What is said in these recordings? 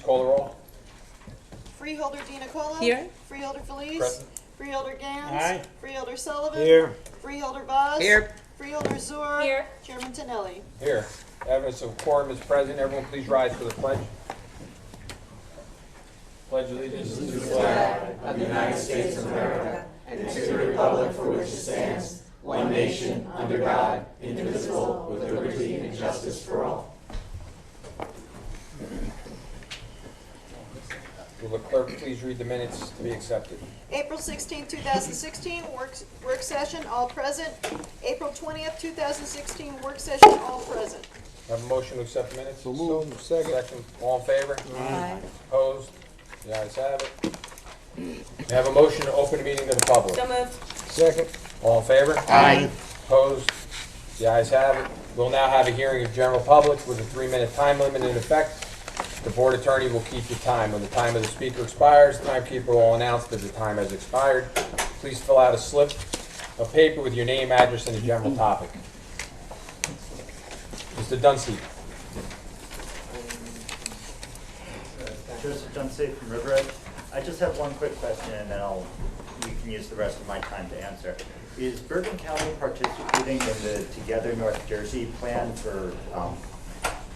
call the roll. Freeholder DiNicola. Here. Freeholder Felice. Present. Freeholder Gans. Aye. Freeholder Sullivan. Here. Freeholder Vaz. Here. Freeholder Zur. Here. Chairman Tinelli. Here. Evidence of quorum is present. Everyone please rise for the pledge. Pledge allegiance to the flag of the United States of America and to the republic for which it stands, one nation, under God, indivisible, with liberty and justice for all. Will the clerk please read the minutes to be accepted? April 16, 2016, work session, all present. April 20th, 2016, work session, all present. Have a motion to accept the minutes? So moved. Second. All in favor? Aye. Opposed? The ayes have it. May I have a motion to open the meeting to the public? So moved. Second. All in favor? Aye. Opposed? The ayes have it. We'll now have a hearing of general public with a 3-minute time limit in effect. The board attorney will keep the time. When the time of the speaker expires, the timekeeper will announce that the time has expired. Please fill out a slip of paper with your name, address, and the general topic. Mr. Dunseith. Joseph Dunsey from River Edge. I just have one quick question, and then we can use the rest of my time to answer. Is Bergen County participating in the Together North Jersey plan for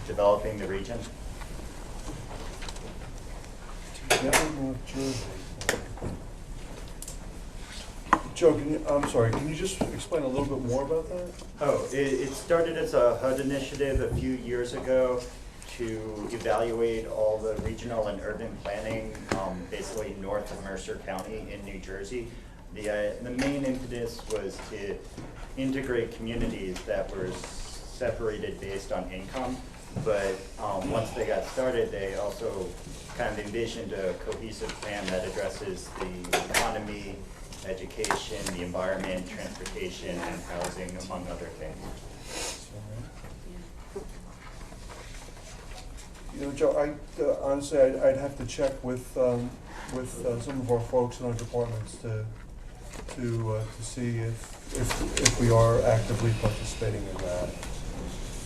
developing the region? Joe, I'm sorry, can you just explain a little bit more about that? Oh, it started as a HUD initiative a few years ago to evaluate all the regional and urban planning, basically north of Mercer County in New Jersey. The main impetus was to integrate communities that were separated based on income, but once they got started, they also kind of envisioned a cohesive plan that addresses the economy, education, the environment, transportation, and housing, among other things. You know, Joe, honestly, I'd have to check with some of our folks in our departments to see if we are actively participating in that.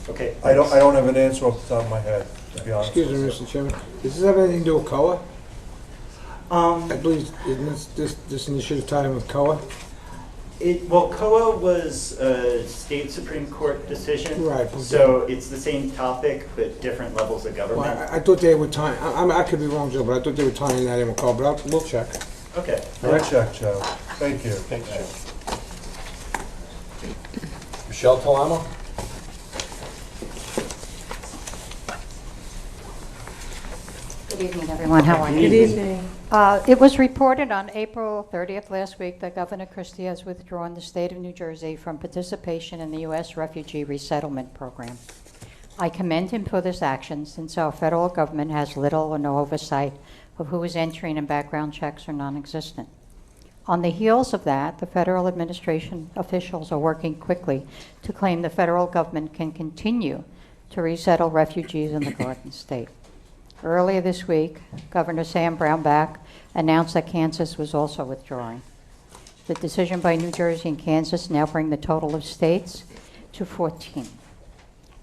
Okay. I don't have an answer off the top of my head, to be honest. Excuse me, Mr. Chairman. Does this have anything to do with COA? I believe, isn't this initiative time with COA? Well, COA was a state Supreme Court decision. Right. So it's the same topic, but different levels of government. Well, I thought they were tying, I could be wrong, Joe, but I thought they were tying that in with COA, but we'll check. Okay. I'll check, Joe. Thank you. Thanks, Joe. Michelle Talamo? Good evening, everyone. How are you? Good evening. It was reported on April 30th last week that Governor Christie has withdrawn the state of New Jersey from participation in the U.S. Refugee Resettlement Program. I commend him for this action since our federal government has little or no oversight of who is entering and background checks are non-existent. On the heels of that, the federal administration officials are working quickly to claim the federal government can continue to resettle refugees in the Garden State. Earlier this week, Governor Sam Brownback announced that Kansas was also withdrawing. The decision by New Jersey and Kansas now bring the total of states to 14.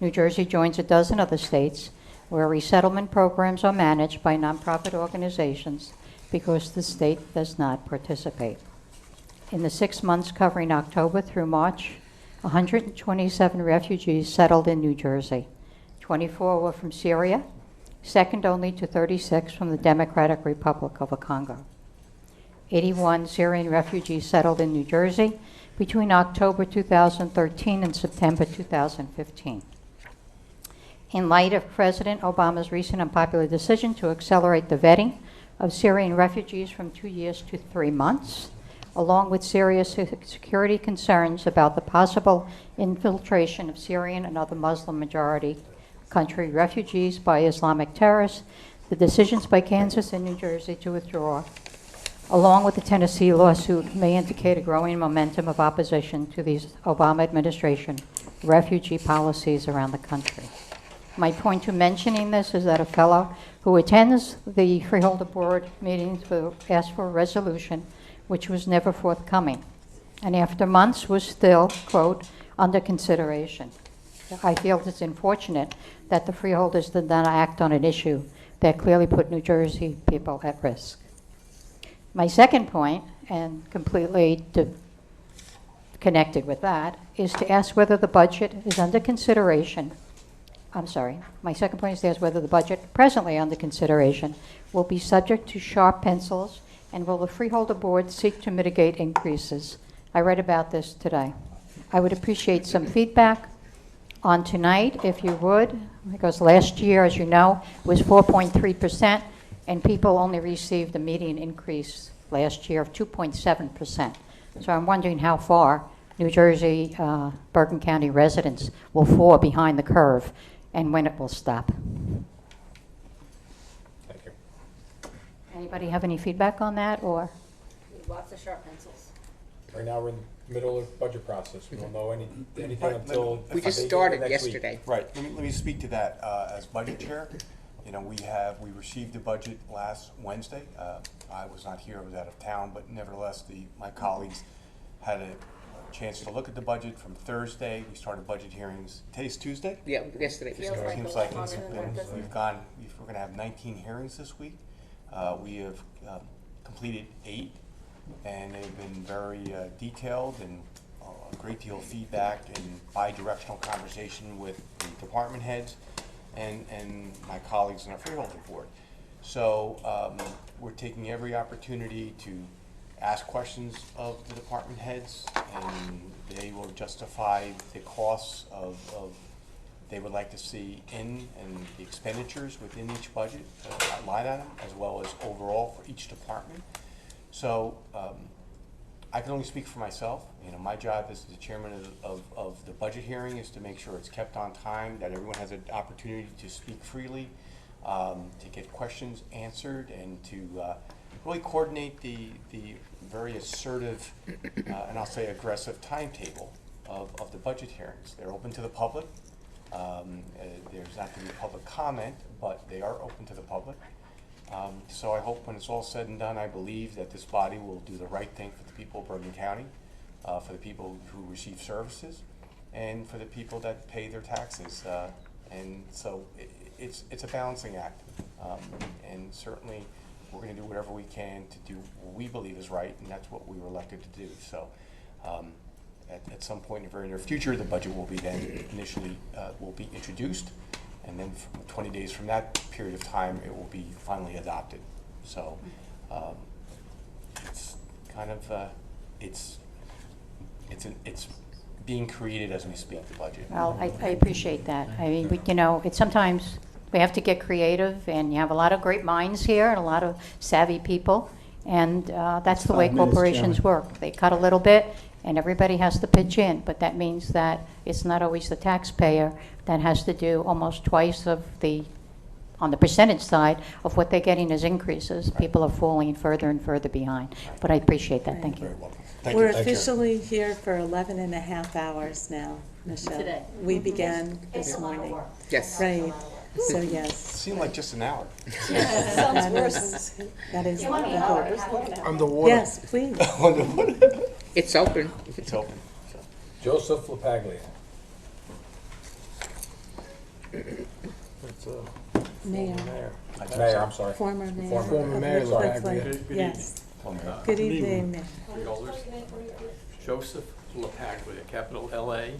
New Jersey joins a dozen other states where resettlement programs are managed by nonprofit organizations because the state does not participate. In the 6 months covering October through March, 127 refugees settled in New Jersey. 24 were from Syria, second only to 36 from the Democratic Republic of the Congo. 81 Syrian refugees settled in New Jersey between October 2013 and September 2015. In light of President Obama's recent unpopular decision to accelerate the vetting of Syrian refugees from 2 years to 3 months, along with serious security concerns about the possible infiltration of Syrian and other Muslim-majority country refugees by Islamic terrorists, the decisions by Kansas and New Jersey to withdraw, along with the Tennessee lawsuit, may indicate a growing momentum of opposition to these Obama administration refugee policies around the country. My point to mentioning this is that a fellow who attends the Freeholder board meetings will ask for a resolution which was never forthcoming, and after months was still, quote, under consideration. I feel it's unfortunate that the freeholders did not act on an issue that clearly put New Jersey people at risk. My second point, and completely connected with that, is to ask whether the budget is under consideration. I'm sorry. My second point is to ask whether the budget presently under consideration will be subject to sharp pencils, and will the Freeholder Board seek to mitigate increases. I read about this today. I would appreciate some feedback on tonight, if you would, because last year, as you know, was 4.3%, and people only received a median increase last year of 2.7%. So I'm wondering how far New Jersey, Bergen County residents will fall behind the curve and when it will stop. Thank you. Anybody have any feedback on that, or? Lots of sharp pencils. Right now, we're in the middle of the budget process. We won't know anything until. We just next started week. yesterday. Right, let me speak to that. As budget chair, you know, we received the budget last Wednesday. I was not here, I was out of town, but nevertheless, my colleagues had a chance to look at the budget from Thursday. We started budget hearings. Today's Tuesday? Yeah, yesterday. Feels like Seems a like lot longer than that, doesn't it? we're gonna have 19 hearings this week. We have completed 8, and they've been very detailed and a great deal of feedback and bi-directional conversation with the department heads and my colleagues in our Freeholder board. So we're taking every opportunity to ask questions of the department heads, and they will justify the costs of they would like to see in and the expenditures within each budget line item, as well as overall for each department. So I can only speak for myself. You know, my job as the chairman of the budget hearing is to make sure it's kept on time, that everyone has an opportunity to speak freely, to get questions answered, and to really coordinate the very assertive and I'll say aggressive timetable of the budget hearings. They're open to the public. There's not going to be public comment, but they are open to the public. So I hope when it's all said and done, I believe that this body will do the right thing for the people of Bergen County, for the people who receive services, and for the people that pay their taxes. And so it's a balancing act. And certainly we're going to do whatever we can to do what we believe is right, and that's what we were elected to do. So at some point in the very near future, the budget will be then initially will be introduced, and then 20 days from that period of time, it will be finally adopted. So it's kind of it's being created as we speak, the budget. Well, I appreciate that. I mean, you know, it's sometimes we have to get creative, and you have a lot of great minds here and a lot of savvy people, and that's the way 5 minutes, corporations Chairman. work. They cut a little bit, and everybody has to pitch in, but that means that it's not always the taxpayer that has to do almost twice of on the percentage side of what they're getting as increases. People are falling further and further behind. But I appreciate that. Thank you. Very welcome. Thank We're you. Thank you. officially here for 11 and a half hours now, Michelle. Today. We began this morning. Yes. Right, so It yes. seemed like just an hour. Sounds worse. That is the hope. I'm the water. Yes, please. It's open. It's open. So. Joseph LaPaglia. Mayor, Mayor, I'm sorry. former mayor. Former of mayor, Cliff Laglia. Lake. Yes. Well, Mayor. Good evening, Mayor. Freeholders. Joseph LaPaglia, capital L-A,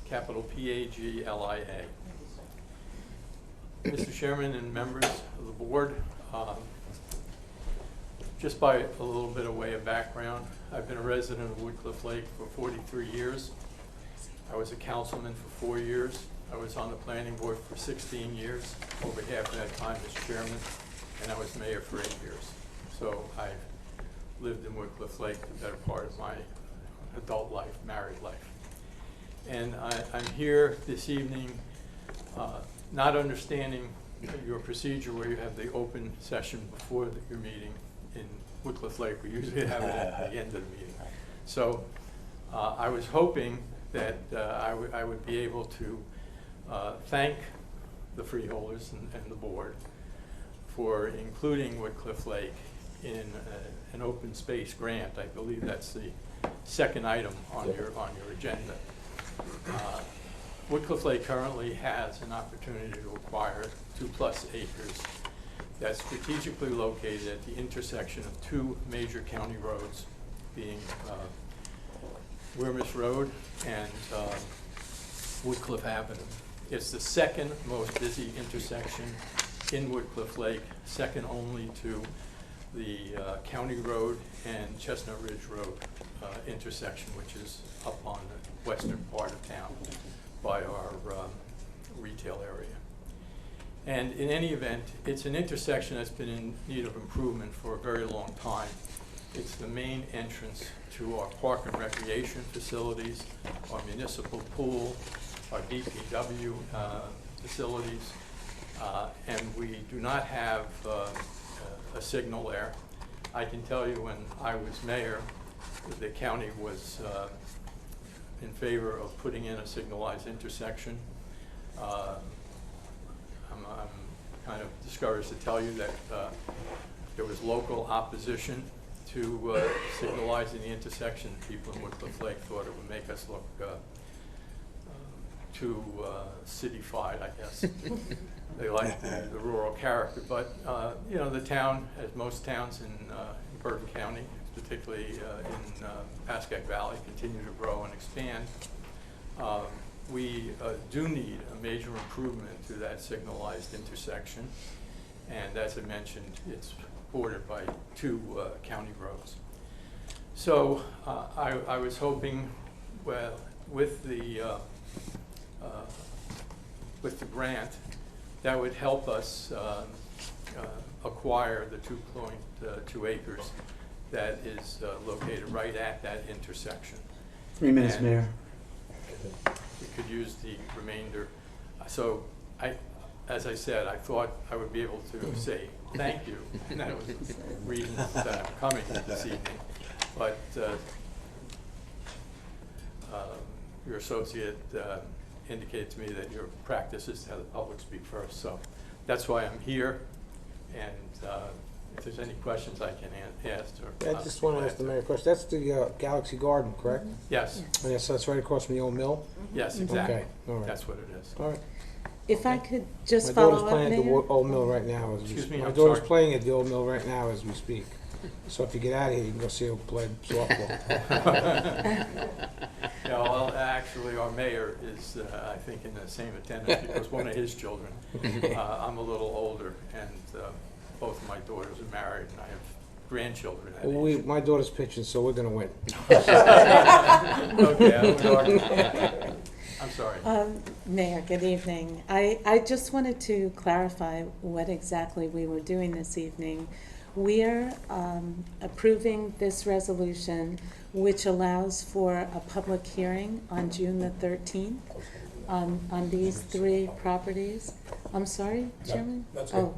capital P-A-G-L-I-A. Mr. Chairman and members of the board, just by a little bit of way of background, I've been a resident of Woodcliff Lake for 43 years. I was a councilman for 4 years. I was on the planning board for 16 years, over half of that time as chairman, and I was mayor for 8 years. So I've lived in Woodcliff Lake the better part of my adult life, married life. And I'm here this evening not understanding your procedure where you have the open session before your meeting. In Woodcliff Lake, we usually have it at the end of the meeting. So I was hoping that I would be able to thank the freeholders and the board for including Woodcliff Lake in an open space grant. I believe that's the second item on your agenda. Woodcliff Lake currently has an opportunity to acquire 2+ acres that's strategically located at the intersection of two major county roads, being Wirmus Road and Woodcliff Avenue. It's the second most busy intersection in Woodcliff Lake, second only to the County Road and Chestnut Ridge Road intersection, which is up on the western part of town by our retail area. And in any event, it's an intersection that's been in need of improvement for a very long time. It's the main entrance to our park and recreation facilities, our municipal pool, our DPW facilities, and we do not have a signal there. I can tell you when I was mayor, the county was in favor of putting in a signalized intersection. I'm kind of discouraged to tell you that there was local opposition to signalizing the intersection. People in Woodcliff Lake thought it would make us look too city-fied, I guess. They like the rural character, but you know, the town, as most towns in Bergen County, particularly in Pascack Valley, continue to grow and expand. We do need a major improvement to that signalized intersection, and as I mentioned, it's bordered by two county roads. So I was hoping, well, with the grant, that would help us acquire the 2.2 acres that is located right at that intersection. 3 minutes, And Mayor. we could use the remainder. So as I said, I thought I would be able to say thank you, and that was the reason that I'm coming this evening. But your associate indicated to me that your practice is to have the public speak first. So that's why I'm here, and if there's any questions I can ask. Or, I just want to ask the mayor a question. That's the Galaxy Garden, correct? Yes. Oh, yes, that's right across from the old mill? Yes, exactly. Okay, all right. That's what it is. All right. If I could just My follow daughter's up, playing at the Mayor? old mill right now as we Excuse me, My I'm daughter's sorry. playing at the old mill right now as we speak. So if you get out of here, you can go see her play softball. Yeah, well, actually, our mayor is, I think, in the same attendance because one of his children. I'm a little older, and both of my daughters are married, and I have grandchildren at Well, age. my daughter's pitching, so we're going to win. Okay, I would argue. I'm sorry. Mayor, good evening. I just wanted to clarify what exactly we were doing this evening. We are approving this resolution, which allows for a public hearing on June the 13th on these three properties. I'm sorry, Chairman? That's good.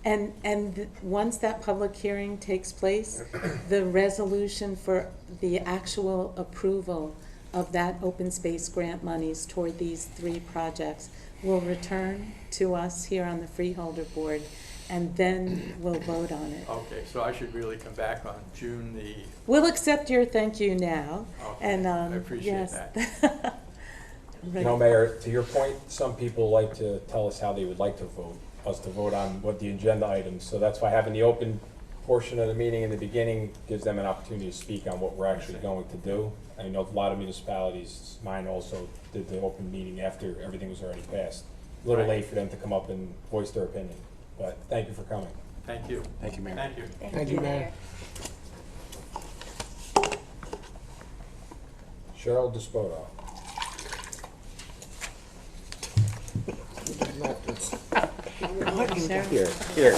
And once that public hearing takes place, the resolution for the actual approval of that open space grant monies toward these three projects will return to us here on the Freeholder Board, and then we'll vote on it. Okay, so I should really come back on June the, We'll accept your thank you now. okay, And I appreciate yes. that. You know, Mayor, to your point, some people like to tell us how they would like to vote, us to vote on what the agenda items. So that's why having the open portion of the meeting in the beginning gives them an opportunity to speak on what we're actually going to do. I know a lot of municipalities, mine also did the open meeting after everything was already passed. A little Right. late for them to come up and voice their opinion, but thank you for coming. Thank you. Thank you, Mayor. Thank you. Thank you, Mayor. Cheryl Despoto. Here.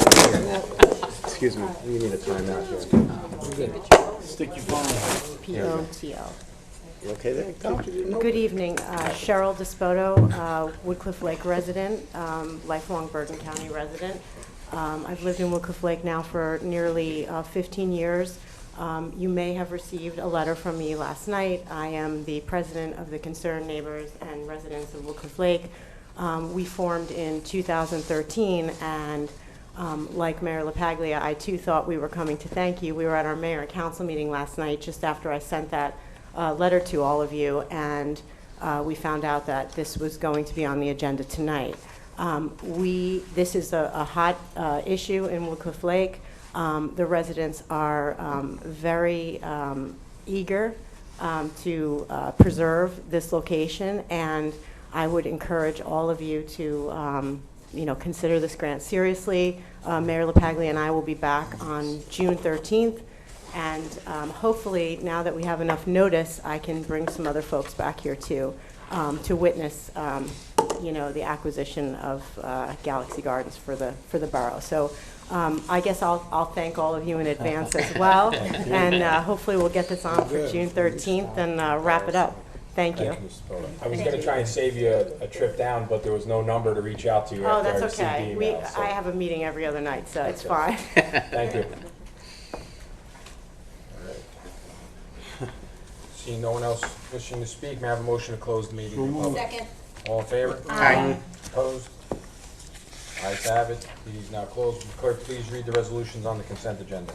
Excuse me, you need a timeout here. Stick your phone. POTL. You okay there? Good evening, Cheryl Despoto, Woodcliff Lake resident, lifelong Bergen County resident. I've lived in Woodcliff Lake now for nearly 15 years. You may have received a letter from me last night. I am the president of the Concerned Neighbors and Residents of Woodcliff Lake. We formed in 2013, and like Mayor LaPaglia, I too thought we were coming to thank you. We were at our mayor and council meeting last night just after I sent that letter to all of you, and we found out that this was going to be on the agenda tonight. This is a hot issue in Woodcliff Lake. The residents are very eager to preserve this location, and I would encourage all of you to consider this grant seriously. Mayor LaPaglia and I will be back on June 13th, and hopefully now that we have enough notice, I can bring some other folks back here too to witness the acquisition of Galaxy Gardens for the borough. So I guess I'll thank all of you in advance as well, and hopefully we'll get this on for June 13th and wrap it up. Thank you. I was gonna try and save you a trip down, but there was no number to reach out to you Oh, after I that's received the okay. email, so- I have a meeting every other night, so it's Okay. fine. Thank you. Seeing no one else wishing to speak, may I have a motion to close the meeting? to the public? Second. All in favor? Aye. Opposed? Ayes have it. Meeting is now closed. Will the clerk please read the resolutions on the consent agenda?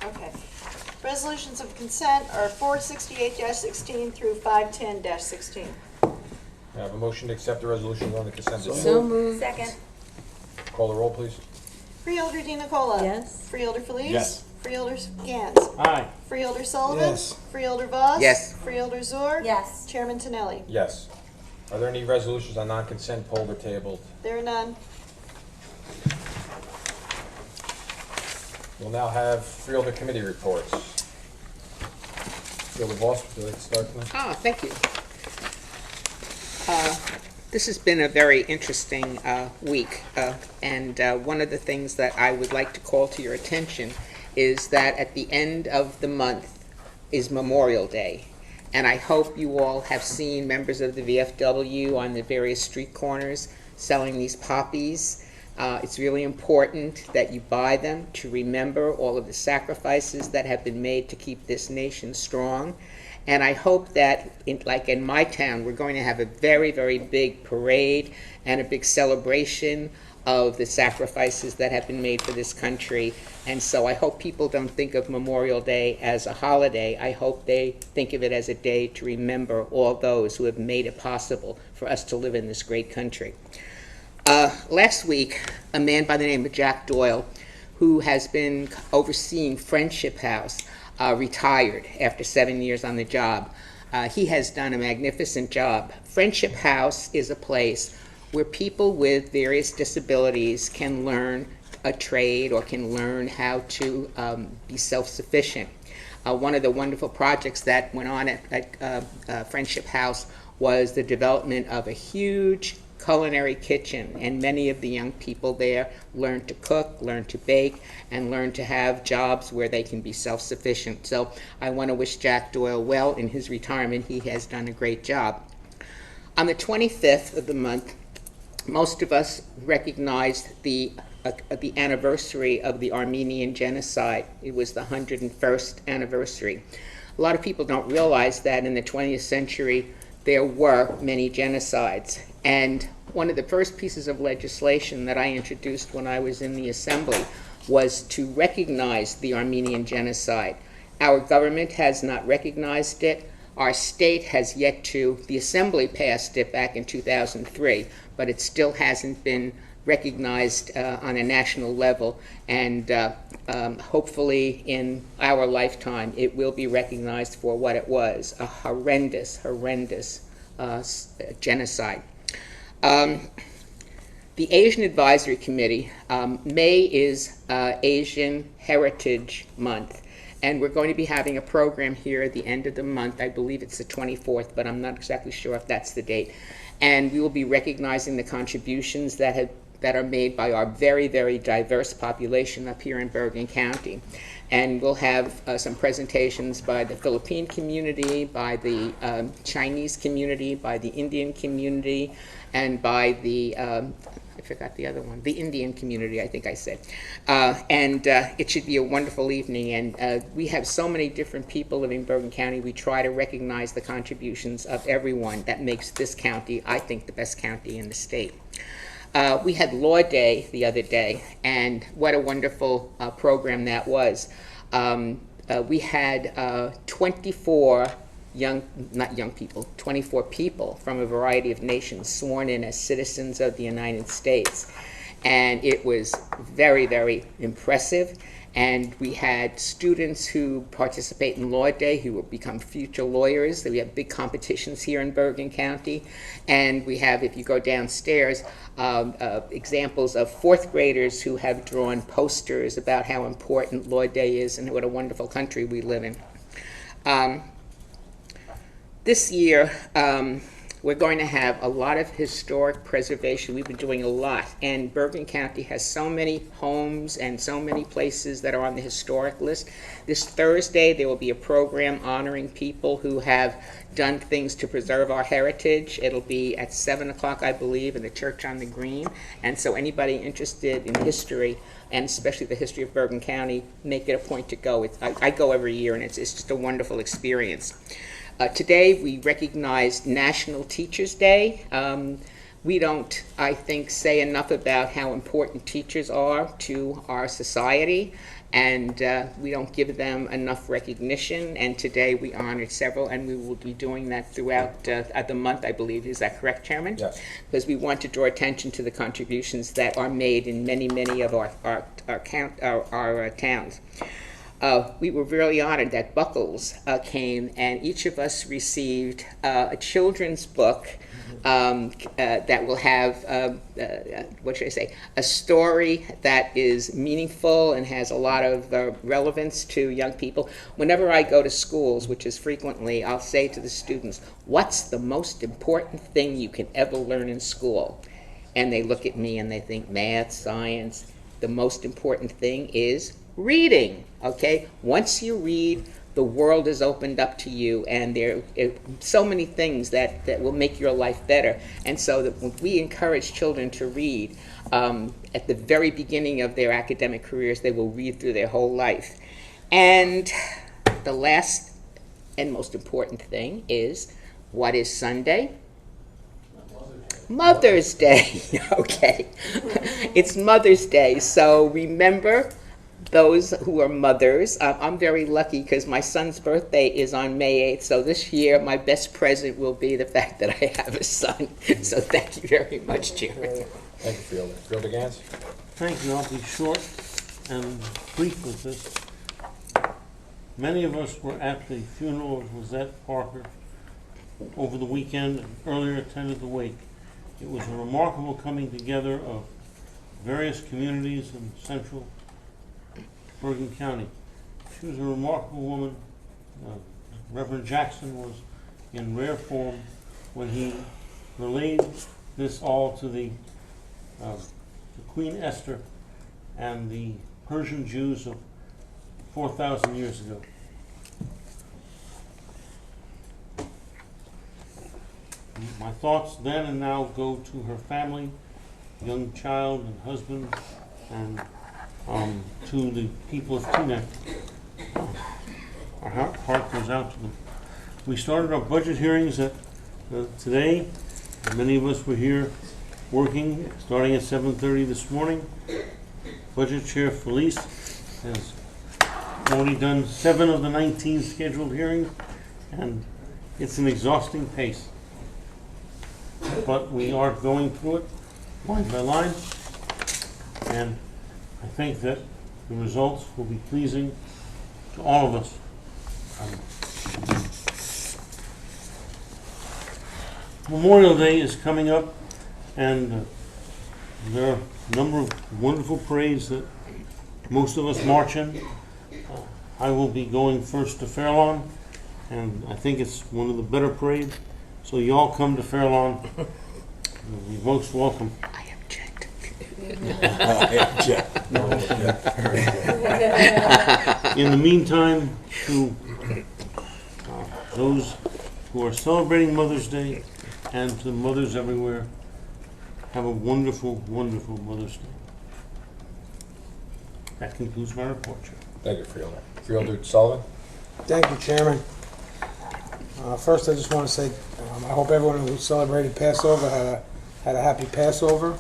Okay. Resolutions of consent are 468-16 through 510-16. May I have a motion to accept the resolutions on the consent agenda? So moved. Second. Call the roll, please. Freeholder DeNicola. Yes. Freeholder Felice. Yes. Freeholder Gans. Aye. Freeholder Sullivan. Yes. Freeholder Voss. Yes. Freeholder Zor. Yes. Chairman Tinelli. Yes. Are there any resolutions on non-consent pulled or tabled? There are none. We'll now have Freeholder Committee reports. Freeholder Voss, would you like to start tonight? Thank you. This has been a very interesting week, and one of the things that I would like to call to your attention is that at the end of the month is Memorial Day, and I hope you all have seen members of the VFW on the various street corners selling these poppies. It's really important that you buy them to remember all of the sacrifices that have been made to keep this nation strong. And I hope that, like in my town, we're going to have a very, very big parade and a big celebration of the sacrifices that have been made for this country. And so I hope people don't think of Memorial Day as a holiday. I hope they think of it as a day to remember all those who have made it possible for us to live in this great country. Last week, a man by the name of Jack Doyle, who has been overseeing Friendship House, retired after 7 years on the job. He has done a magnificent job. Friendship House is a place where people with various disabilities can learn a trade or can learn how to be self-sufficient. One of the wonderful projects that went on at Friendship House was the development of a huge culinary kitchen, and many of the young people there learn to cook, learn to bake, and learn to have jobs where they can be self-sufficient. So I want to wish Jack Doyle well in his retirement. He has done a great job. On the 25th of the month, most of us recognized the anniversary of the Armenian genocide. It was the 101st anniversary. A lot of people don't realize that in the 20th century there were many genocides. And one of the first pieces of legislation that I introduced when I was in the Assembly was to recognize the Armenian genocide. Our government has not recognized it. Our state has yet to. The Assembly passed it back in 2003, but it still hasn't been recognized on a national level, and hopefully in our lifetime it will be recognized for what it was, a horrendous genocide. The Asian Advisory Committee, May is Asian Heritage Month, and we're going to be having a program here at the end of the month. I believe it's the 24th, but I'm not exactly sure if that's the date. And we will be recognizing the contributions that are made by our very, very diverse population up here in Bergen County. And we'll have some presentations by the Philippine community, by the Chinese community, by the Indian community, and by the, I forgot the other one, the Indian community, I think I said. And it should be a wonderful evening. And we have so many different people living in Bergen County. We try to recognize the contributions of everyone that makes this county, I think, the best county in the state. We had Law Day the other day, and what a wonderful program that was. We had 24 not young people, 24 people from a variety of nations sworn in as citizens of the United States. And it was very, very impressive. And we had students who participate in Law Day who will become future lawyers. We have big competitions here in Bergen County. And we have, if you go downstairs, examples of fourth graders who have drawn posters about how important Law Day is and what a wonderful country we live in. This year, we're going to have a lot of historic preservation. We've been doing a lot, and Bergen County has so many homes and so many places that are on the historic list. This Thursday, there will be a program honoring people who have done things to preserve our heritage. It'll be at 7 o'clock, I believe, in the Church on the Green. And so anybody interested in history, and especially the history of Bergen County, make it a point to go. I go every year, and it's just a wonderful experience. Today, we recognize National Teachers Day. We don't, I think, say enough about how important teachers are to our society, and we don't give them enough recognition. And today, we honored several, and we will be doing that throughout the month, I believe. Is that correct, Chairman? Yes. Because we want to draw attention to the contributions that are made in many, many of our towns. We were really honored that Buckles came, and each of us received a children's book that will have, what should I say, a story that is meaningful and has a lot of relevance to young people. Whenever I go to schools, which is frequently, I'll say to the students, what's the most important thing you can ever learn in school? And they look at me and they think math, science. The most important thing is reading, okay? Once you read, the world is opened up to you, and there are so many things that will make your life better. And so that when we encourage children to read, at the very beginning of their academic careers, they will read through their whole life. And the last and most important thing is, what is Sunday? Mother's Day, okay. It's Mother's Day, so remember those who are mothers. I'm very lucky because my son's birthday is on May 8th, so this year my best present will be the fact that I have a son. So thank you very much, Chairman. Thank you, Fielder. Fielder Gans? Thank you. I'll be short and brief with this. Many of us were at the funeral of Lizette Parker over the weekend and earlier attended the wake. It was a remarkable coming together of various communities in central Bergen County. She was a remarkable woman. Reverend Jackson was in rare form when he relayed this all to the Queen Esther and the Persian Jews of 4,000 years ago. My thoughts then and now go to her family, young child and husband, and to the people of Teaneck. Our heart goes out to them. We started our budget hearings today. Many of us were here working, starting at 7:30 this morning. Budget Chair Felice has already done 7 of the 19 scheduled hearings, and it's an exhausting pace. But we are going through it line by line, and I think that the results will be pleasing to all of us. Memorial Day is coming up, and there are a number of wonderful parades that most of us march in. I will be going first to Fairlawn, and I think it's one of the better parades. So you all come to Fairlawn. You're most welcome. I object. In the meantime, to those who are celebrating Mother's Day and to mothers everywhere, have a wonderful, wonderful Mother's Day. That concludes my report, Chair. Thank you, Fielder. Fielder Sullivan? Thank you, Chairman. First, I just want to say I hope everyone who celebrated Passover had a happy Passover.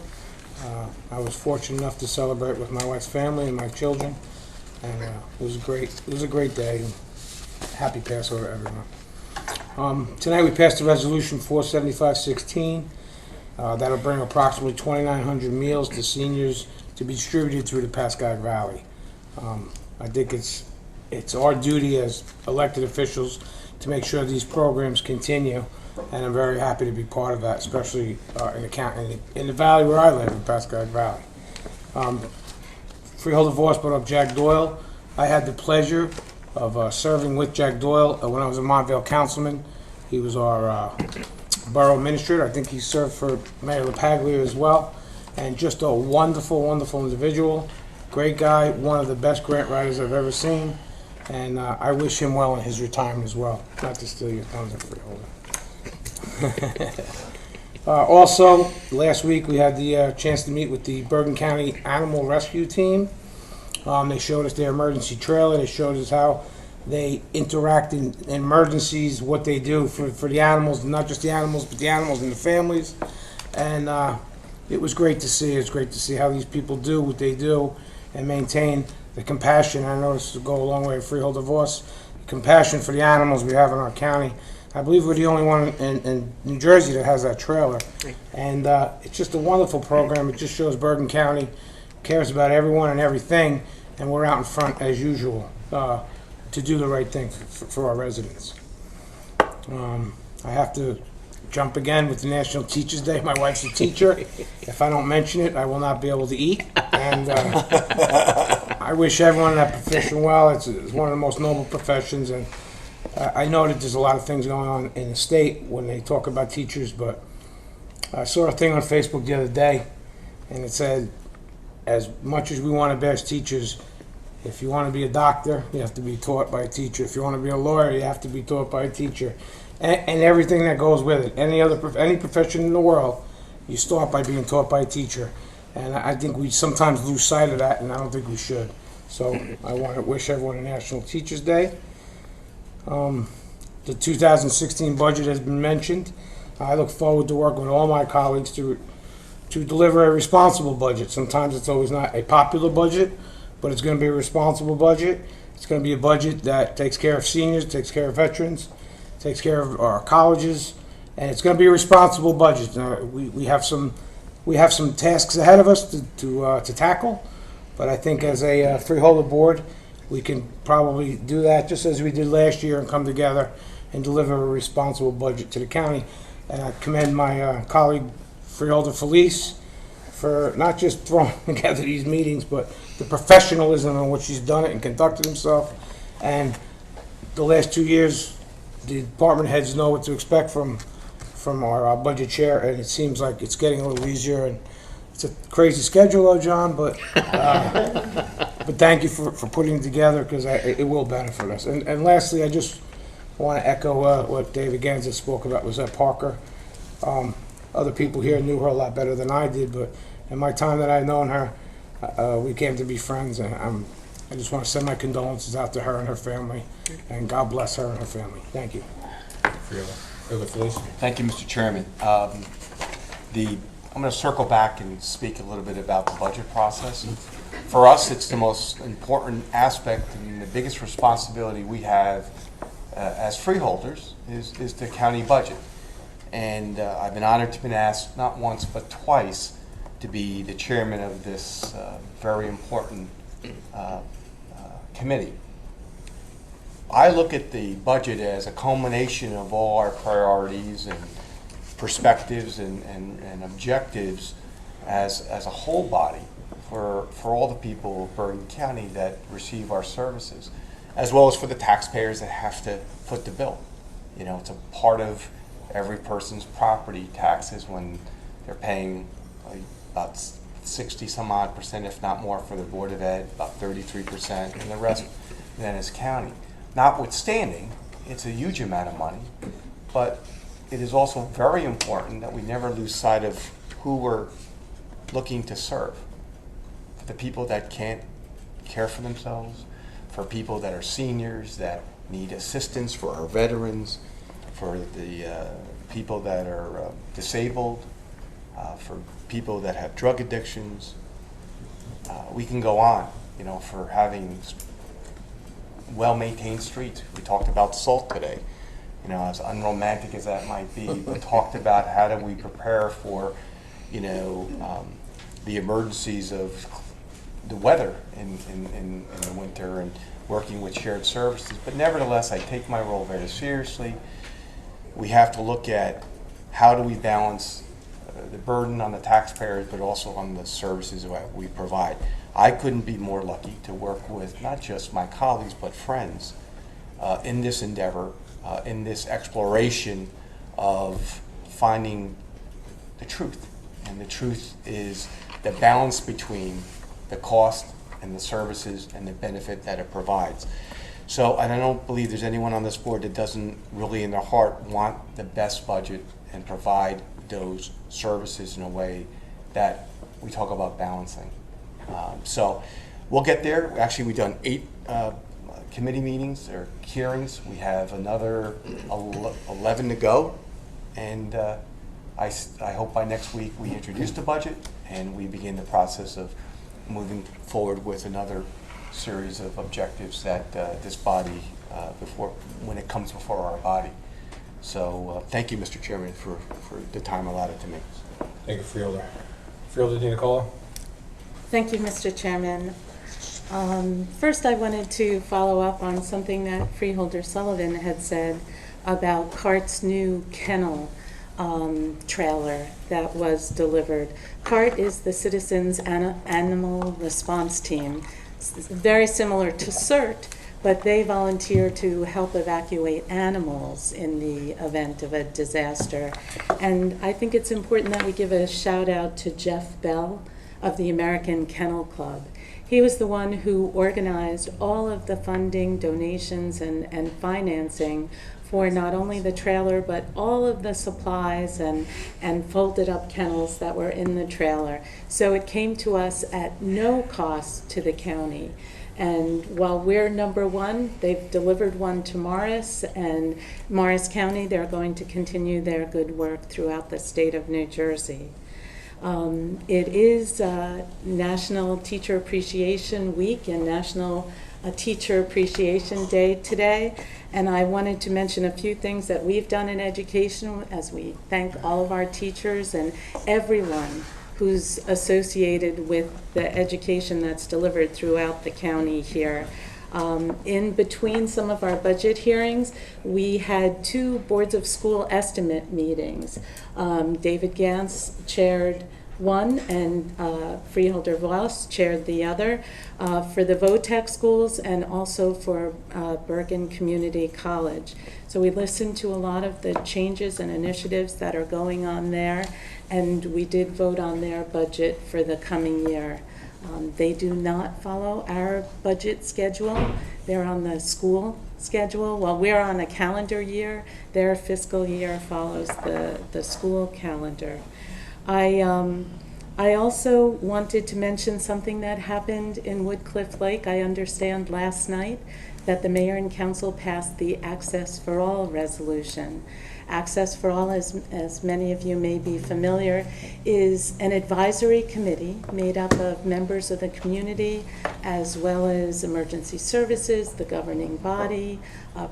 I was fortunate enough to celebrate with my wife's family and my children, and it was great. It was a great day. Happy Passover, everyone. Tonight we passed a resolution 47516. That'll bring approximately 2,900 meals to seniors to be distributed through the Pascagoula Valley. I think it's our duty as elected officials to make sure these programs continue, and I'm very happy to be part of that, especially in the valley where I live, in Pascagoula Valley. Freeholder Voice brought up Jack Doyle. I had the pleasure of serving with Jack Doyle when I was a Montvale councilman. He was our borough administrator. I think he served for Mayor LaPaglia as well. And just a wonderful, wonderful individual. Great guy, one of the best grant writers I've ever seen. And I wish him well in his retirement as well. Not to steal your thunder, Freeholder. Also, last week we had the chance to meet with the Bergen County Animal Rescue Team. They showed us their emergency trailer. They showed us how they interact in emergencies, what they do for the animals, not just the animals, but the animals and the families. And it was great to see. It's great to see how these people do what they do and maintain the compassion. I noticed to go a long way with Freeholder Voice, the compassion for the animals we have in our county. I believe we're the only one in New Jersey that has that trailer. And it's just a wonderful program. It just shows Bergen County cares about everyone and everything, and we're out in front as usual to do the right thing for our residents. I have to jump again with the National Teachers Day. My wife's a teacher. If I don't mention it, I will not be able to eat. And I wish everyone in that profession well. It's one of the most noble professions, and I know that there's a lot of things going on in the state when they talk about teachers, but I saw a thing on Facebook the other day, and it said, as much as we want to bash teachers, if you want to be a doctor, you have to be taught by a teacher. If you want to be a lawyer, you have to be taught by a teacher. And everything that goes with it. Any profession in the world, you start by being taught by a teacher. And I think we sometimes lose sight of that, and I don't think we should. So I want to wish everyone a National Teachers Day. The 2016 budget has been mentioned. I look forward to working with all my colleagues to deliver a responsible budget. Sometimes it's always not a popular budget, but it's going to be a responsible budget. It's going to be a budget that takes care of seniors, takes care of veterans, takes care of our colleges, and it's going to be a responsible budget. We have some tasks ahead of us to tackle, but I think as a Freeholder board, we can probably do that just as we did last year and come together and deliver a responsible budget to the county. And I commend my colleague Freeholder Felice for not just throwing together these meetings, but the professionalism in which she's done it and conducted himself. And the last 2 years, the department heads know what to expect from our budget chair, and it seems like it's getting a little easier. And it's a crazy schedule, though, John, but thank you for putting it together, because it will benefit us. And lastly, I just want to echo what David Ganza spoke about, was that Parker. Other people here knew her a lot better than I did, but in my time that I've known her, we came to be friends, and I just want to send my condolences out to her and her family, and God bless her and her family. Thank you. Thank you, Mr. Chairman. I'm going to circle back and speak a little bit about the budget process. For us, it's the most important aspect and the biggest responsibility we have as freeholders is the county budget. And I've been honored to have been asked not once but twice to be the chairman of this very important committee. I look at the budget as a culmination of all our priorities and perspectives and objectives as a whole body for all the people of Bergen County that receive our services, as well as for the taxpayers that have to foot the bill. You know, it's a part of every person's property taxes when they're paying about 60 some odd percent, if not more, for the Board of Ed, about 33%, and the rest then is county. Notwithstanding, it's a huge amount of money, but it is also very important that we never lose sight of who we're looking to serve. For the people that can't care for themselves, for people that are seniors that need assistance, for our veterans, for the people that are disabled, for people that have drug addictions. We can go on, you know, for having well-maintained streets. We talked about salt today. you know, as unromantic as that might be, but talked about how do we prepare for, you know, the emergencies of the weather in the winter and working with shared services. But nevertheless, I take my role very seriously. We have to look at how do we balance the burden on the taxpayers, but also on the services that we provide. I couldn't be more lucky to work with not just my colleagues, but friends in this endeavor, in this exploration of finding the truth. And the truth is the balance between the cost and the services and the benefit that it provides. So, and I don't believe there's anyone on this board that doesn't really in their heart want the best budget and provide those services in a way that we talk about balancing. So we'll get there. Actually, we've done 8 committee meetings or hearings. We have another 11 to go. And I hope by next week we introduce the budget and we begin the process of moving forward with another series of objectives that this body, when it comes before our body. So thank you, Mr. Chairman, for the time allotted to me. Thank you, Freeholder. Freeholder Di Nicola? Thank you, Mr. Chairman. First, I wanted to follow up on something that Freeholder Sullivan had said about CART's new kennel trailer that was delivered. CART is the Citizens Animal Response Team. It's very similar to CERT, but they volunteer to help evacuate animals in the event of a disaster. And I think it's important that we give a shout out to Jeff Bell of the American Kennel Club. He was the one who organized all of the funding, donations, and financing for not only the trailer, but all of the supplies and folded up kennels that were in the trailer. So it came to us at no cost to the county. And while we're number 1, they've delivered one to Morris, and Morris County, they're going to continue their good work throughout the state of New Jersey. It is National Teacher Appreciation Week and National Teacher Appreciation Day today, and I wanted to mention a few things that we've done in education as we thank all of our teachers and everyone who's associated with the education that's delivered throughout the county here. In between some of our budget hearings, we had 2 boards of school estimate meetings. David Gantz chaired one, and Freeholder Voss chaired the other, for the VOTEC schools and also for Bergen Community College. So we listened to a lot of the changes and initiatives that are going on there, and we did vote on their budget for the coming year. They do not follow our budget schedule. They're on the school schedule. While we're on a calendar year, their fiscal year follows the school calendar. I also wanted to mention something that happened in Woodcliff Lake. I understand last night that the mayor and council passed the Access for All resolution. Access for All, as many of you may be familiar, is an advisory committee made up of members of the community as well as emergency services, the governing body,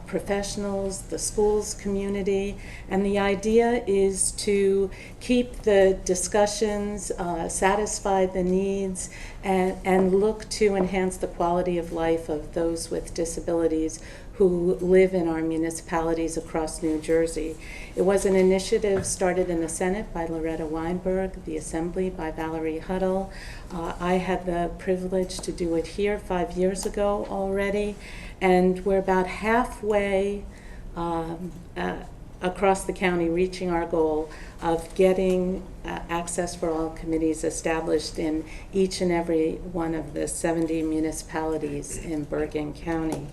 professionals, the schools community, and the idea is to keep the discussions, satisfy the needs, and look to enhance the quality of life of those with disabilities who live in our municipalities across New Jersey. It was an initiative started in the Senate by Loretta Weinberg, the Assembly by Valerie Huddle. I had the privilege to do it here 5 years ago already, and we're about halfway across the county reaching our goal of getting Access for All committees established in each and every one of the 70 municipalities in Bergen County.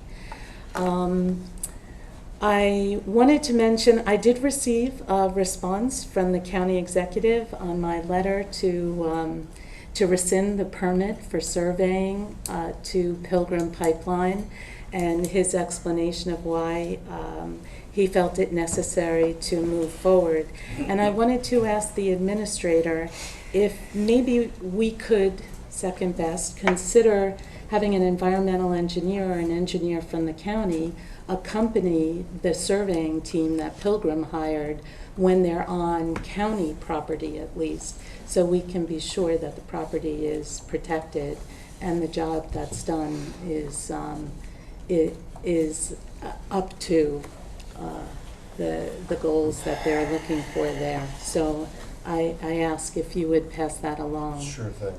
I wanted to mention I did receive a response from the county executive on my letter to rescind the permit for surveying to Pilgrim Pipeline, and his explanation of why he felt it necessary to move forward. And I wanted to ask the administrator if maybe we could, second best, consider having an environmental engineer or an engineer from the county accompany the surveying team that Pilgrim hired when they're on county property at least, so we can be sure that the property is protected and the job that's done is up to the goals that they're looking for there. So I ask if you would pass that along. Sure thing.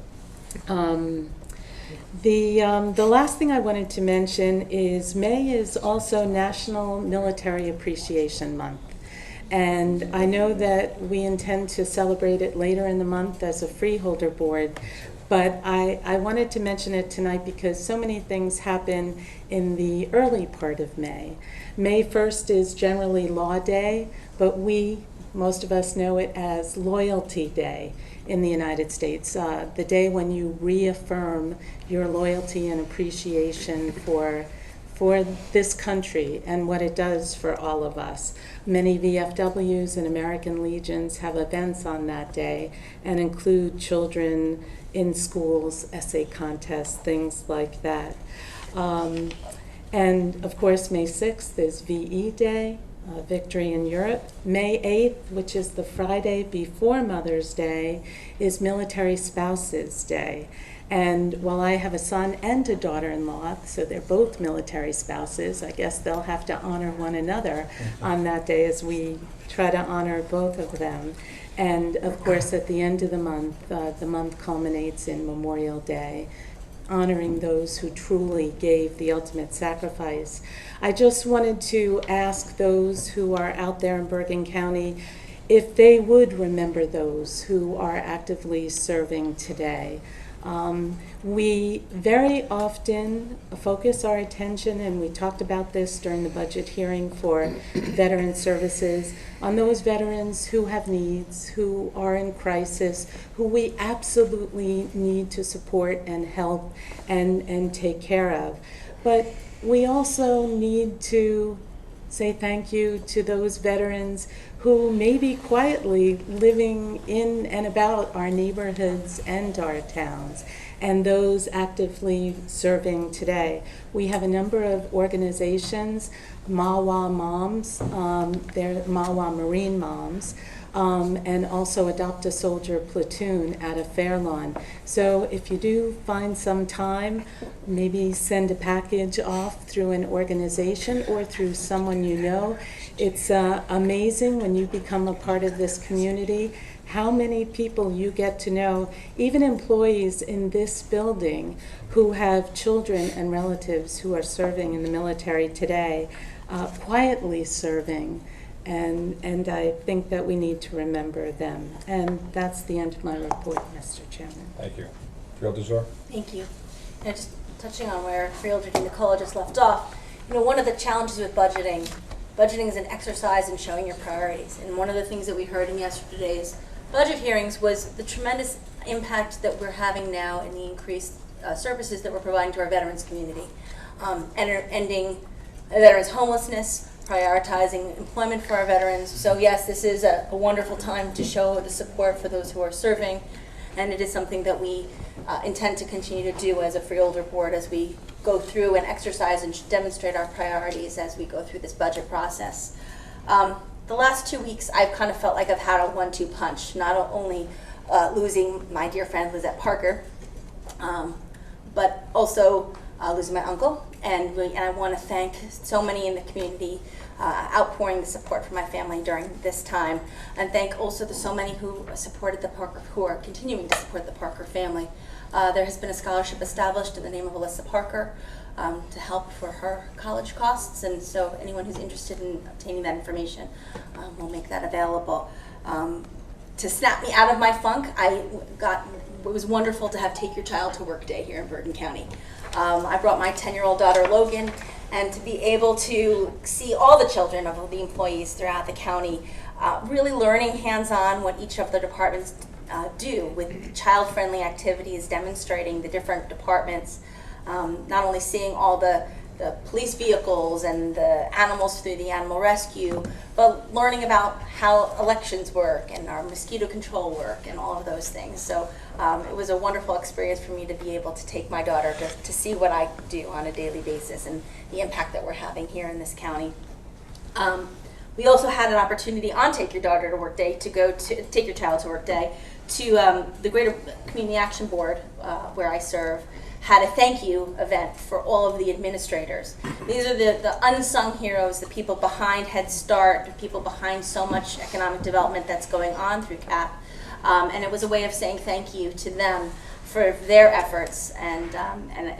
The last thing I wanted to mention is May is also National Military Appreciation Month. And I know that we intend to celebrate it later in the month as a Freeholder board, but I wanted to mention it tonight because so many things happen in the early part of May. May 1st is generally Law Day, but most of us know it as Loyalty Day in the United States, the day when you reaffirm your loyalty and appreciation for this country and what it does for all of us. Many VFWs and American Legions have events on that day and include children in schools, essay contests, things like that. And of course, May 6th is VE Day, Victory in Europe. May 8th, which is the Friday before Mother's Day, is Military Spouses Day. And while I have a son and a daughter-in-law, so they're both military spouses, I guess they'll have to honor one another on that day as we try to honor both of them. And of course, at the end of the month culminates in Memorial Day, honoring those who truly gave the ultimate sacrifice. I just wanted to ask those who are out there in Bergen County if they would remember those who are actively serving today. We very often focus our attention, and we talked about this during the budget hearing for veteran services, on those veterans who have needs, who are in crisis, who we absolutely need to support and help and take care of. But we also need to say thank you to those veterans who may be quietly living in and about our neighborhoods and our towns, and those actively serving today. We have a number of organizations, MAWA Moms, they're MAWA Marine Moms, and also Adopt a Soldier Platoon out of Fairlawn. So if you do find some time, maybe send a package off through an organization or through someone you know. It's amazing when you become a part of this community how many people you get to know, even employees in this building who have children and relatives who are serving in the military today, quietly serving. And I think that we need to remember them. And that's the end of my report, Mr. Chairman. Thank you. Freeholder Zor? Thank you. And just touching on where Freeholder Nicola just left off, one of the challenges with budgeting is an exercise in showing your priorities. And one of the things that we heard in yesterday's budget hearings was the tremendous impact that we're having now in the increased services that we're providing to our veterans community. Ending veterans homelessness, prioritizing employment for our veterans. So yes, this is a wonderful time to show the support for those who are serving, and it is something that we intend to continue to do as a Freeholder board as we go through and exercise and demonstrate our priorities as we go through this budget process. The last 2 weeks, I've kind of felt like I've had a 1-2 punch, not only losing my dear friend Lizette Parker, but also losing my uncle. And I want to thank so many in the community outpouring the support for my family during this time, and thank also the so many who supported the Parker, who are continuing to support the Parker family. There has been a scholarship established in the name of Alyssa Parker to help for her college costs, and so anyone who's interested in obtaining that information, we'll make that available. To snap me out of my funk, it was wonderful to have Take Your Child to Work Day here in Bergen County. I brought my 10-year-old daughter Logan, and to be able to see all the children of the employees throughout the county really learning hands-on what each of the departments do with child-friendly activities, demonstrating the different departments, not only seeing all the the police vehicles and the animals through the animal rescue, but learning about how elections work and our mosquito control work and all of those things. So it was a wonderful experience for me to be able to take my daughter to see what I do on a daily basis and the impact that we're having here in this county. We also had an opportunity on Take Your Daughter to Work Day to go to Take Your Child to Work Day to the Greater Community Action Board where I serve, had a thank you event for all of the administrators. These are the unsung heroes, the people behind Head Start, the people behind so much economic development that's going on through CAP. And it was a way of saying thank you to them for their efforts, and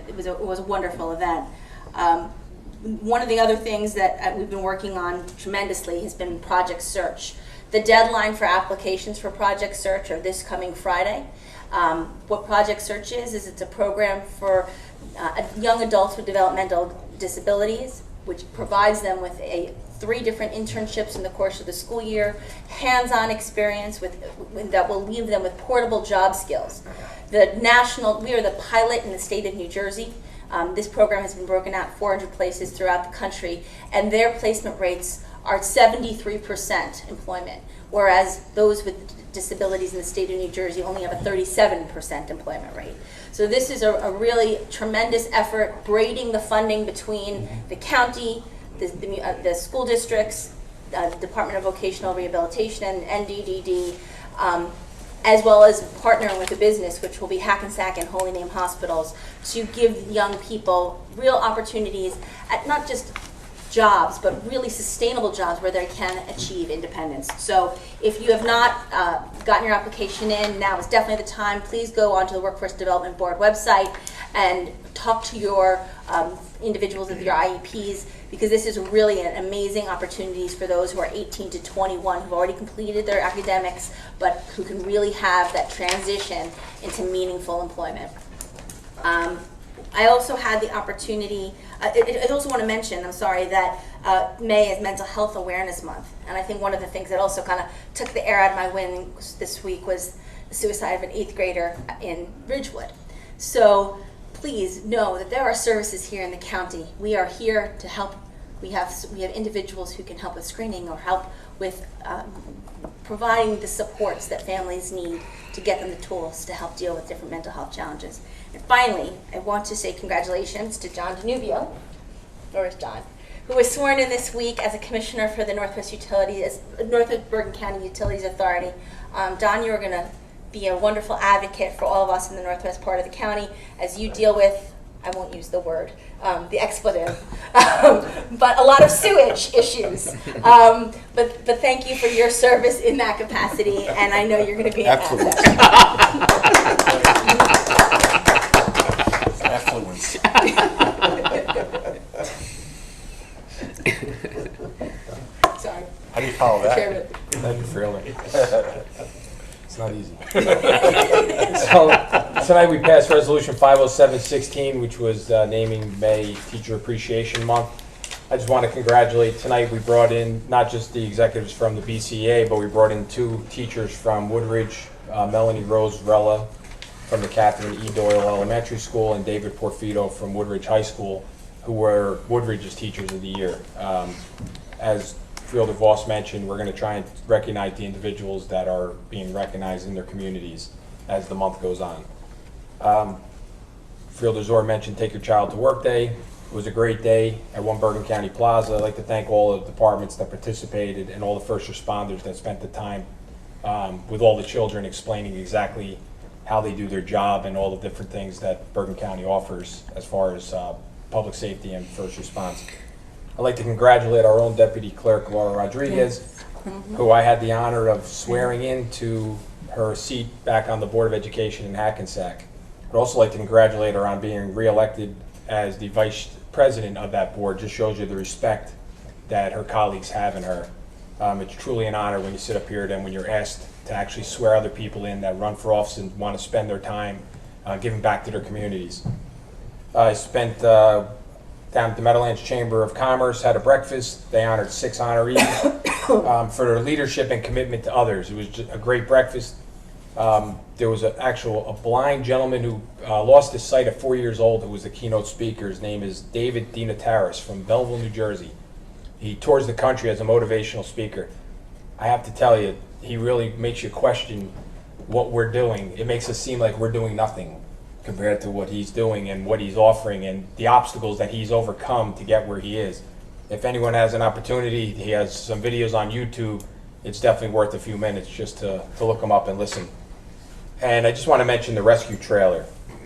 it was a wonderful event. One of the other things that we've been working on tremendously has been Project Search. The deadline for applications for Project Search are this coming Friday. What Project Search is it's a program for young adults with developmental disabilities, which provides them with 3 different internships in the course of the school year, hands-on experience that will leave them with portable job skills. We are the pilot in the state of New Jersey. This program has been broken out 400 places throughout the country, and their placement rates are 73% employment, whereas those with disabilities in the state of New Jersey only have a 37% employment rate. So this is a really tremendous effort, braiding the funding between the county, the school districts, the Department of Vocational Rehabilitation, and NDDD, as well as partnering with a business, which will be Hackensack and Holy Name Hospitals, to give young people real opportunities at not just jobs, but really sustainable jobs where they can achieve independence. So if you have not gotten your application in, now is definitely the time. Please go onto the Workforce Development Board website and talk to your individuals of your IEPs, because this is really an amazing opportunities for those who are 18 to 21 who've already completed their academics, but who can really have that transition into meaningful employment. I also had the opportunity, I also want to mention, I'm sorry, that May is Mental Health Awareness Month. And I think one of the things that also kind of took the air out of my wings this week was the suicide of an 8th grader in Ridgewood. So please know that there are services here in the county. We are here to help. We have individuals who can help with screening or help with providing the supports that families need to get them the tools to help deal with different mental health challenges. And finally, I want to say congratulations to John Danubio, Norris John, who was sworn in this week as a commissioner for the Northwest Bergen County Utilities Authority. John, you are going to be a wonderful advocate for all of us in the northwest part of the county as you deal with, I won't use the word, the expletive, but a lot of sewage issues. But thank you for your service in that capacity, and I know you're going to be an Affluence. Sorry. How do you follow that? Chairman. Thank you, Freeholder. It's not easy. So tonight we passed Resolution 50716, which was naming May Teacher Appreciation Month. I just want to congratulate. Tonight we brought in not just the executives from the BCA, but we brought in 2 teachers from Woodridge, Melanie Rose Rella from the Catherine E. Doyle Elementary School, and David Porfido from Woodridge High School, who were Woodridge's Teachers of the Year. As Freeholder Voss mentioned, we're going to try and recognize the individuals that are being recognized in their communities as the month goes on. Freeholder Zor mentioned Take Your Child to Work Day. It was a great day at One Bergen County Plaza. I'd like to thank all of the departments that participated and all the first responders that spent the time with all the children, explaining exactly how they do their job and all the different things that Bergen County offers as far as public safety and first response. I'd like to congratulate our own Deputy Clerk, Laura Rodriguez, who I had the honor of swearing into her seat back on the Board of Education in Hackensack. I'd also like to congratulate her on being reelected as the Vice President of that board. Just shows you the respect that her colleagues have in her. It's truly an honor when you sit up here and when you're asked to actually swear other people in that run for office and want to spend their time giving back to their communities. I spent down at the Meadowlands Chamber of Commerce, had a breakfast. They honored 6 honorees for their leadership and commitment to others. It was just a great breakfast. There was a blind gentleman who lost his sight at 4 years old who was the keynote speaker. His name is David Dinataris from Belleville, New Jersey. He tours the country as a motivational speaker. I have to tell you, he really makes you question what we're doing. It makes us seem like we're doing nothing compared to what he's doing and what he's offering and the obstacles that he's overcome to get where he is. If anyone has an opportunity, he has some videos on YouTube. It's definitely worth a few minutes just to look him up and listen. And I just want to mention the rescue trailer.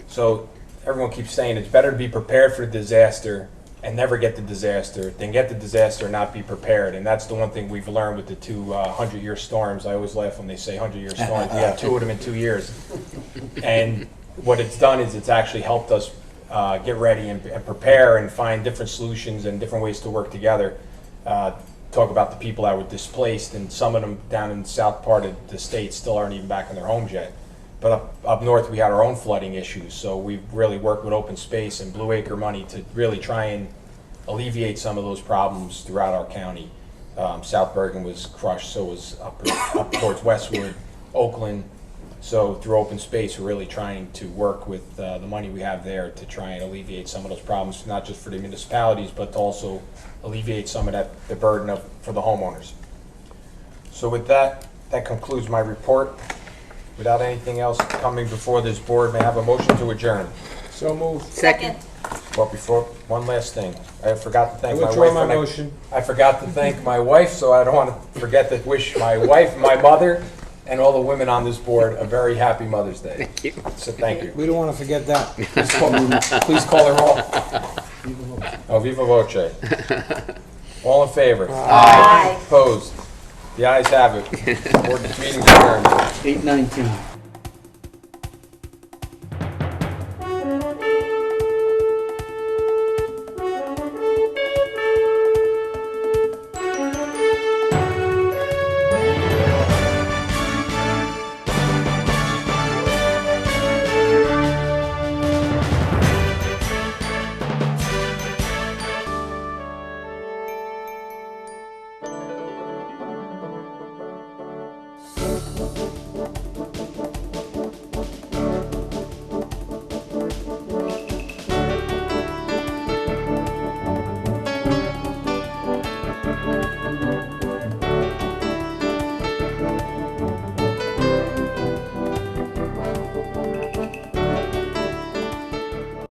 So everyone keeps saying it's better to be prepared for disaster and never get the disaster than get the disaster and not be prepared. And that's the one thing we've learned with the two 100-year storms. I always laugh when they say 100-year storms. We had 2 of them in 2 years. And what it's done is it's actually helped us get ready and prepare and find different solutions and different ways to work together. Talk about the people that were displaced, and some of them down in the south part of the state still aren't even back in their homes yet. But up north, we had our own flooding issues, so we've really worked with open space and Blue Acre money to really try and alleviate some of those problems throughout our county. South Bergen was crushed, so was up towards Westwood, Oakland. So through open space, we're really trying to work with the money we have there to try and alleviate some of those problems, not just for the municipalities, but to also alleviate some of the burden for the homeowners. So with that concludes my report. Without anything else coming before this board, may I have a motion to adjourn? So moved. Second. Well, before, one last thing. I forgot to thank I my withdraw wife. my and motion. I forgot to thank my wife, so I don't want to forget to wish my wife, my mother, and all the women on this board a very happy Mother's Day. Thank you. So thank you. We don't want to forget that. Please call her roll. Oh, viva voce. All in favor? Aye. Opposed? The ayes have it. Board meeting adjourned. 8:19.